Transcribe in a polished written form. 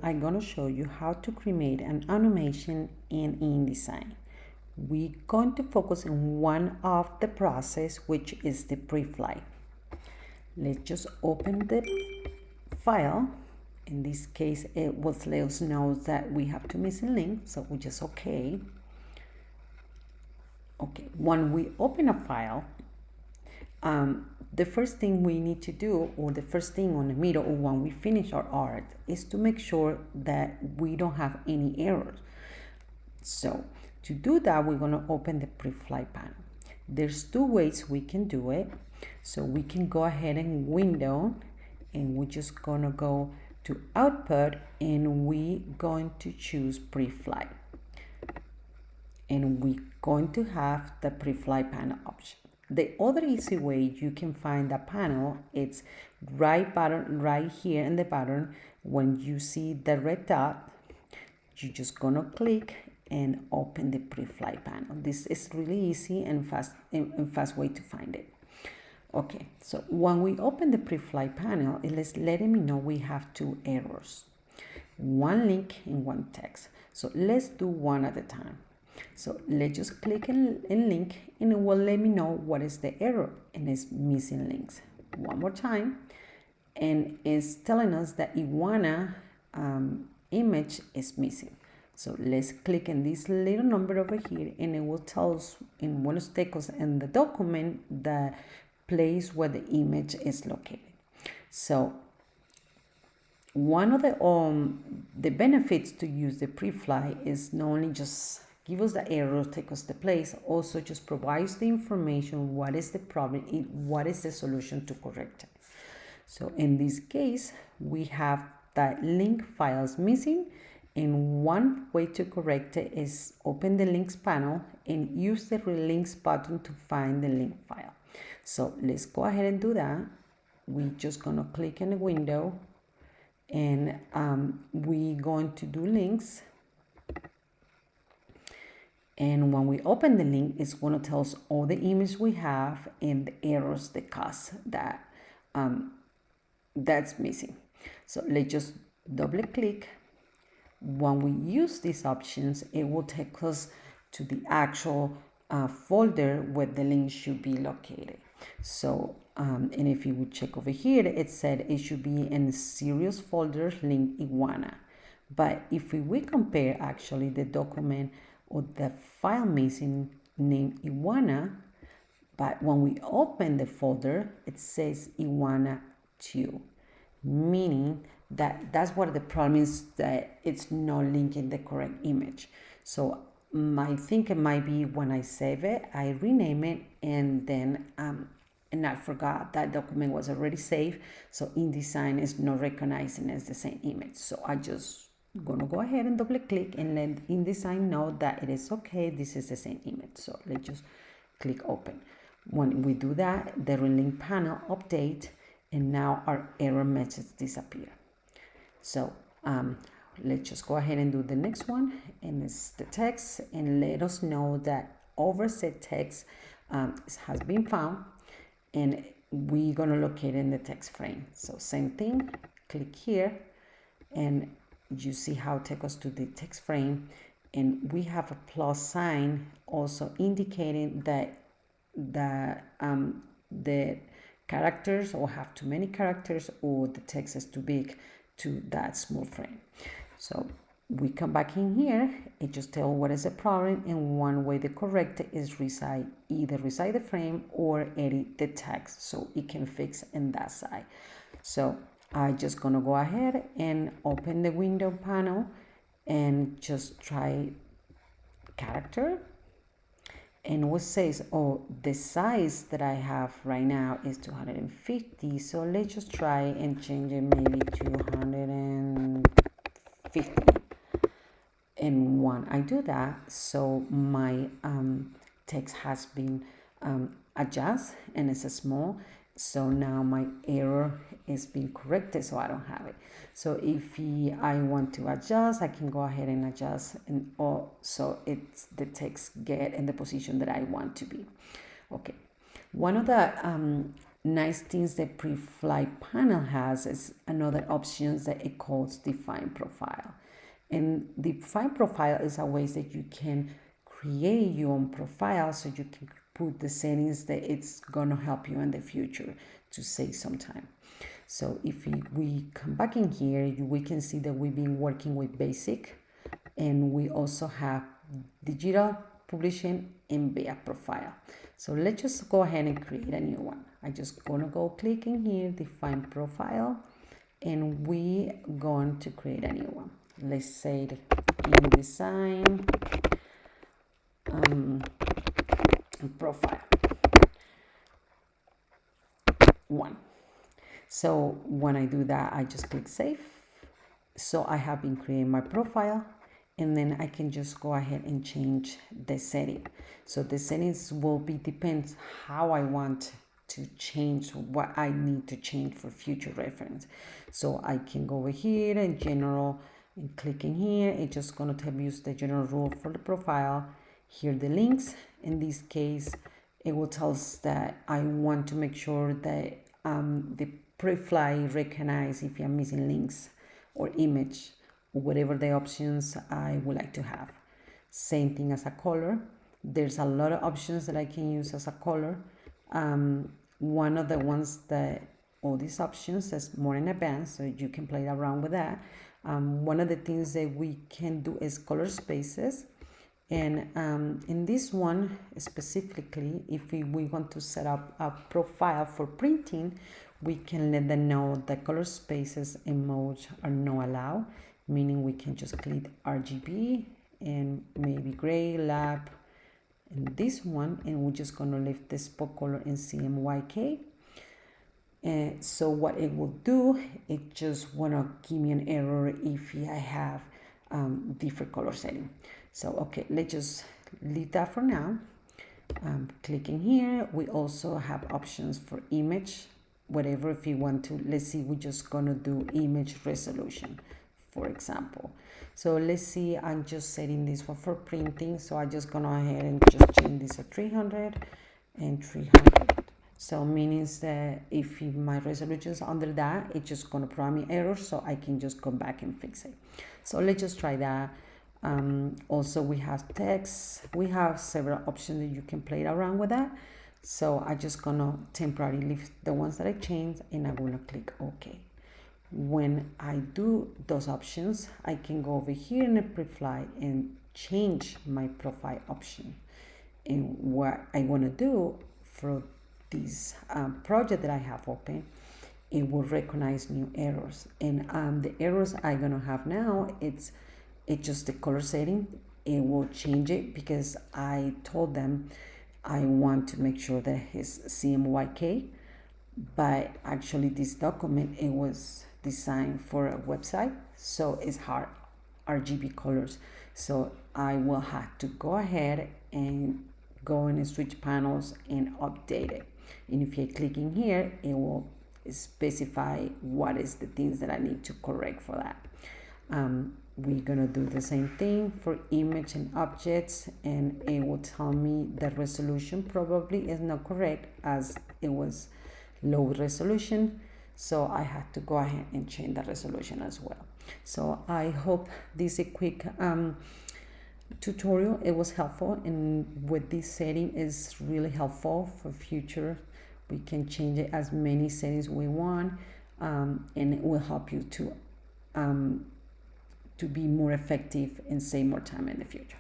I'm going to show you how to create an animation in InDesign. We're going to focus on one of the process, which is the Preflight. Let's just open the file. In this case, it will let us know that we have two missing links, so we just okay. Okay, when we open a file, the first thing we need to do, or the first thing on the middle, or when we finish our art, is to make sure that we don't have any errors. So to do that, we're going to open the Preflight panel. There's two ways we can do it. So we can go ahead and window, and we're just going to go to output, and we're going to choose Preflight. And we're going to have the Preflight panel option. The other easy way you can find the panel, it's right button right here in the button. When you see the red dot, you're just gonna click and open the Preflight panel. This is really easy and fast way to find it. Okay, so when we open the Preflight panel, it is letting me know we have two errors, one link and one text. So let's do one at a time. So let's just click in link, and it will let me know what is the error, and it's missing links. One more time, and it's telling us that iguana image is missing. So let's click on this little number over here, and it will tell us in one of the in the document the place where the image is located. So one of the benefits to use the Preflight is not only just give us the error, take us the place, also just provides the information, what is the problem, what is the solution to correct it. So in this case, we have that link files missing, and one way to correct it is open the links panel and use the links button to find the link file. So let's go ahead and do that. We're just gonna click in the window, and we're going to do links. And when we open the link, it's going to tell us all the images we have and the errors that cause that that's missing. So let's just double click. When we use these options, it will take us to the actual folder where the link should be located. So and if you would check over here, it said it should be in serious folder link iguana. But if we compare actually the document or the file missing named iguana, but when we open the folder, it says iguana 2, meaning that that's what the problem is, that it's not linking the correct image. So I think it might be when I save it, I rename it, and then and I forgot that document was already saved, so InDesign is not recognizing as the same image. So I just gonna go ahead and double click and let InDesign know that it is okay, this is the same image. So let's just click open. When we do that, the link panel update, and now our error messages disappear. So let's just go ahead and do the next one, and it's the text, and let us know that overset text has been found, and we're gonna locate in the text frame. So same thing, click here, and you see how it takes us to the text frame, and we have a plus sign also indicating that the characters or have too many characters, or the text is too big to that small frame. So we come back in here, it just tells what is the problem, and one way to correct it is either resize the frame or edit the text so it can fix in that side. So I'm just gonna go ahead and open the window panel and just try character, and what says, oh, the size that I have right now is 250, so let's just try and change it maybe to 150. And when I do that, so my text has been adjusted, and it's a small. So now my error is being corrected, so I don't have it. So if I want to adjust, I can go ahead and adjust, and so it's the text get in the position that I want to be. Okay, one of the nice things that Preflight panel has is another options that it calls define profile. And define profile is a way that you can create your own profile, so you can put the settings that it's gonna help you in the future to save some time. So if we come back in here, we can see that we've been working with basic, and we also have digital publishing and via profile. So let's just go ahead and create a new one. I just gonna go click in here, define profile, and we going to create a new one. Let's say Indesign profile 1. So when I do that, I just click save. So I have been creating my profile, and then I can just go ahead and change the setting. So the settings will be depends how I want to change, what I need to change for future reference. So I can go over here in general and click in here. It's just going to tell me use the general rule for the profile. Here the links. In this case, it will tell us that I want to make sure that the Preflight recognize if I'm missing links or image, or whatever the options I would like to have. Same thing as a color. There's a lot of options that I can use as a color. One of the ones that all these options is more in advance, so you can play around with that. One of the things that we can do is color spaces. And in this one specifically, if we want to set up a profile for printing, we can let them know that color spaces and modes are not allowed, meaning we can just click RGB and maybe gray, lab, and this one, and we're just gonna leave the spot color in CMYK. And so what it will do, it just wanna give me an error if I have different color setting. So okay, let's just leave that for now. Clicking here, we also have options for image, whatever. If you want to, let's see, we're just gonna do image resolution, for example. So let's see, I'm just setting this one for printing, so I'm just gonna go ahead and just change this to 300 and 300. So meaning that if my resolution is under that, it's just gonna provide me errors, so I can just go back and fix it. So let's just try that. Also, we have text. We have several options that you can play around with that. So I'm just gonna temporarily leave the ones that I changed, and I'm gonna click OK. When I do those options, I can go over here in the Preflight and change my profile option. And what I wanna do for this project that I have open, it will recognize new errors. And the errors I'm gonna have now, it's just the color setting. It will change it because I told them I want to make sure that it's CMYK, but actually this document, it was designed for a website, so it's hard RGB colors. So I will have to go ahead and go and switch panels and update it. And if you click in here, it will specify what is the things that I need to correct for that. We're gonna do the same thing for image and objects, and it will tell me the resolution probably is not correct as it was low resolution, so I have to go ahead and change the resolution as well. So I hope this is a quick tutorial. It was helpful, and with this setting is really helpful for future. We can change it as many settings we want, and it will help you to be more effective and save more time in the future.